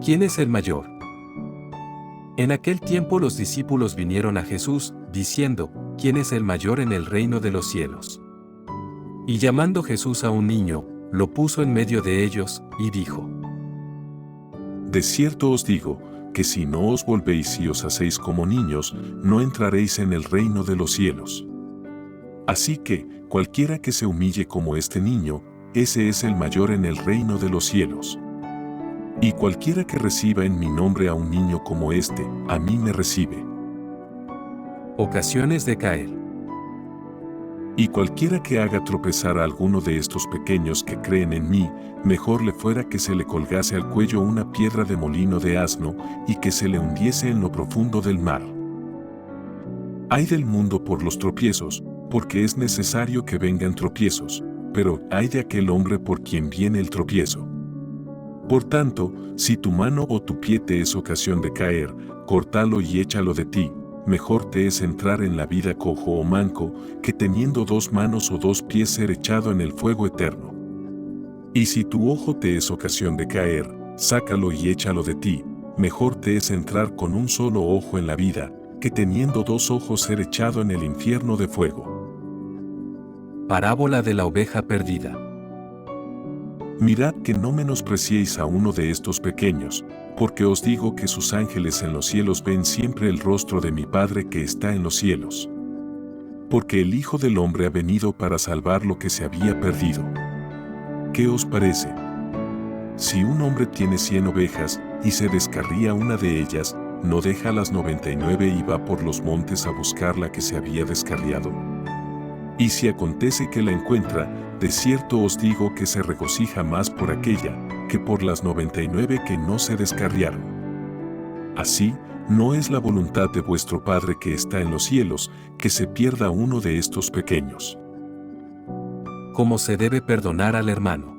¿Quién es el mayor? En aquel tiempo los discípulos vinieron a Jesús, diciendo, ¿quién es el mayor en el reino de los cielos? Y llamando Jesús a un niño, lo puso en medio de ellos, y dijo: De cierto os digo, que si no os volvéis y os hacéis como niños, no entraréis en el reino de los cielos. Así que, cualquiera que se humille como este niño, ese es el mayor en el reino de los cielos. Y cualquiera que reciba en mi nombre a un niño como este, a mí me recibe. Ocasiones de caer. Y cualquiera que haga tropezar a alguno de estos pequeños que creen en mí, mejor le fuera que se le colgase al cuello una piedra de molino de asno y que se le hundiese en lo profundo del mar. Ay del mundo por los tropiezos, porque es necesario que vengan tropiezos, pero ay de aquel hombre por quien viene el tropiezo. Por tanto, si tu mano o tu pie te es ocasión de caer, córtalo y échalo de ti. Mejor te es entrar en la vida cojo o manco, que teniendo 2 manos o 2 pies ser echado en el fuego eterno. Y si tu ojo te es ocasión de caer, sácalo y échalo de ti. Mejor te es entrar con un solo ojo en la vida, que teniendo 2 ojos ser echado en el infierno de fuego. Parábola de la oveja perdida. Mirad que no menospreciéis a uno de estos pequeños, porque os digo que sus ángeles en los cielos ven siempre el rostro de mi Padre que está en los cielos. Porque el Hijo del Hombre ha venido para salvar lo que se había perdido. ¿Qué os parece? Si un hombre tiene 100 ovejas, y se descarría una de ellas, ¿no deja las 99 y va por los montes a buscar la que se había descarriado? Y si acontece que la encuentra, de cierto os digo que se regocija más por aquella, que por las 99 que no se descarriaron. Así, no es la voluntad de vuestro Padre que está en los cielos, que se pierda uno de estos pequeños. ¿Cómo se debe perdonar al hermano?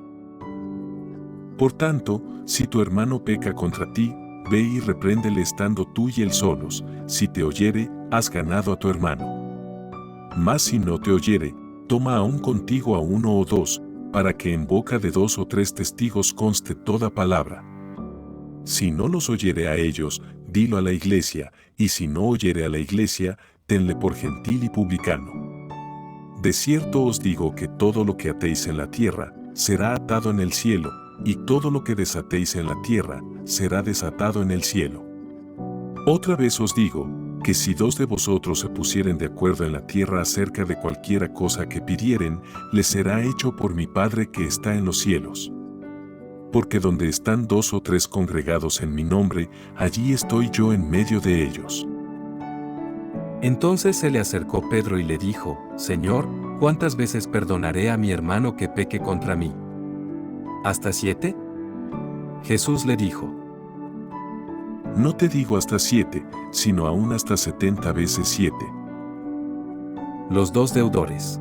Por tanto, si tu hermano peca contra ti, ve y repréndele estando tú y él solos. Si te oyere, has ganado a tu hermano. Mas si no te oyere, toma aún contigo a 1 o 2, para que en boca de 2 o 3 testigos conste toda palabra. Si no los oyere a ellos, dilo a la iglesia, y si no oyere a la iglesia, tenle por gentil y publicano. De cierto os digo que todo lo que atéis en la tierra, será atado en el cielo, y todo lo que desatéis en la tierra, será desatado en el cielo. Otra vez os digo, que si 2 de vosotros se pusieren de acuerdo en la tierra acerca de cualquiera cosa que pidieren, les será hecho por mi Padre que está en los cielos. Porque donde están 2 o 3 congregados en mi nombre, allí estoy yo en medio de ellos. Entonces se le acercó Pedro y le dijo: Señor, ¿cuántas veces perdonaré a mi hermano que peque contra mí? ¿Hasta 7? Jesús le dijo: No te digo hasta 7, sino aún hasta 70 veces 7. Los 2 deudores.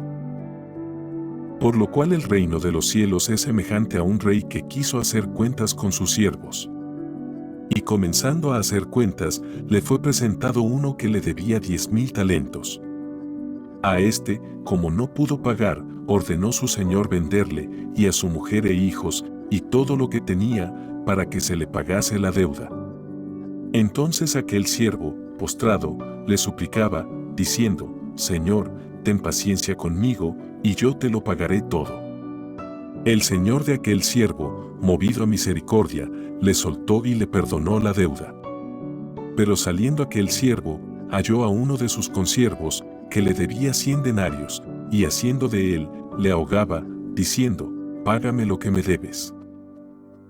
Por lo cual el reino de los cielos es semejante a un rey que quiso hacer cuentas con sus siervos. Y comenzando a hacer cuentas, le fue presentado uno que le debía 10,000 talentos. A este, como no pudo pagar, ordenó su señor venderle, y a su mujer e hijos, y todo lo que tenía, para que se le pagase la deuda. Entonces aquel siervo, postrado, le suplicaba, diciendo: Señor, ten paciencia conmigo, y yo te lo pagaré todo. El señor de aquel siervo, movido a misericordia, le soltó y le perdonó la deuda. Pero saliendo aquel siervo, halló a uno de sus consiervos, que le debía 100 denarios, y haciendo de él, le ahogaba, diciendo: Págame lo que me debes.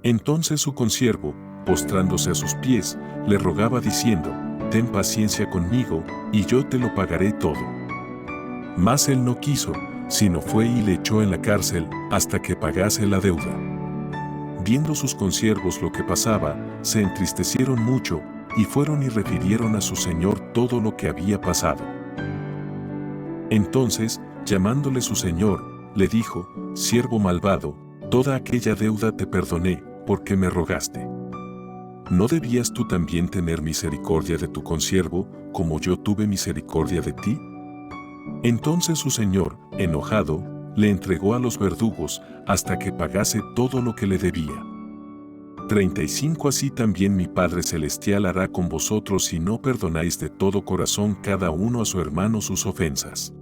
Entonces su consiervo, postrándose a sus pies, le rogaba diciendo: Ten paciencia conmigo, y yo te lo pagaré todo. Mas él no quiso, sino fue y le echó en la cárcel, hasta que pagase la deuda. Viendo sus consiervos lo que pasaba, se entristecieron mucho, y fueron y refirieron a su señor todo lo que había pasado. Entonces, llamándole su señor, le dijo: Siervo malvado, toda aquella deuda te perdoné, porque me rogaste. ¿No debías tú también tener misericordia de tu consiervo, como yo tuve misericordia de ti? Entonces su señor, enojado, le entregó a los verdugos, hasta que pagase todo lo que le debía. 35 Así también mi Padre Celestial hará con vosotros si no perdonáis de todo corazón cada uno a su hermano sus ofensas.